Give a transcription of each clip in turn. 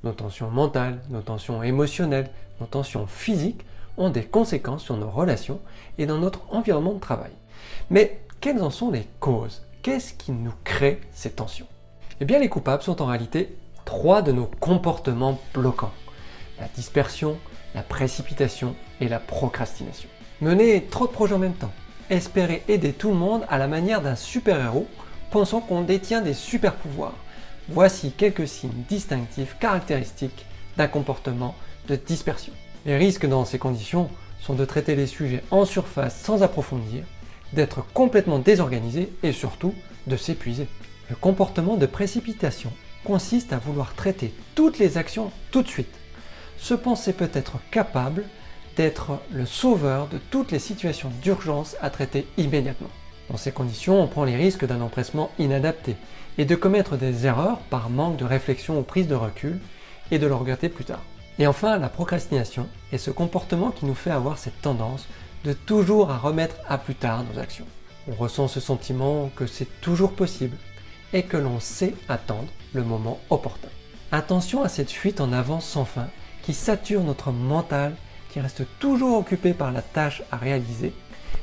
Nos tensions mentales, nos tensions émotionnelles, nos tensions physiques ont des conséquences sur nos relations et dans notre environnement de travail. Mais quelles en sont les causes? Qu'est-ce qui nous crée ces tensions? Eh bien, les coupables sont en réalité 3 de nos comportements bloquants. La dispersion, la précipitation et la procrastination. Mener trop de projets en même temps, espérer aider tout le monde à la manière d'un super-héros, pensant qu'on détient des super-pouvoirs. Voici quelques signes distinctifs caractéristiques d'un comportement de dispersion. Les risques dans ces conditions sont de traiter les sujets en surface sans approfondir, d'être complètement désorganisé et surtout de s'épuiser. Le comportement de précipitation consiste à vouloir traiter toutes les actions tout de suite, se penser peut-être capable d'être le sauveur de toutes les situations d'urgence à traiter immédiatement. Dans ces conditions, on prend les risques d'un empressement inadapté et de commettre des erreurs par manque de réflexion ou prise de recul et de le regretter plus tard. Et enfin, la procrastination est ce comportement qui nous fait avoir cette tendance de toujours à remettre à plus tard nos actions. On ressent ce sentiment que c'est toujours possible et que l'on sait attendre le moment opportun. Attention à cette fuite en avant sans fin qui sature notre mental, qui reste toujours occupé par la tâche à réaliser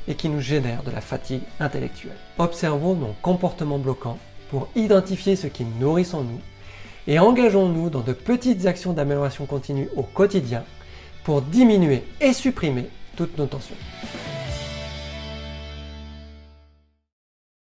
et qui nous génère de la fatigue intellectuelle. Observons nos comportements bloquants pour identifier ce qui nous nourrit en nous et engageons-nous dans de petites actions d'amélioration continue au quotidien pour diminuer et supprimer toutes nos tensions.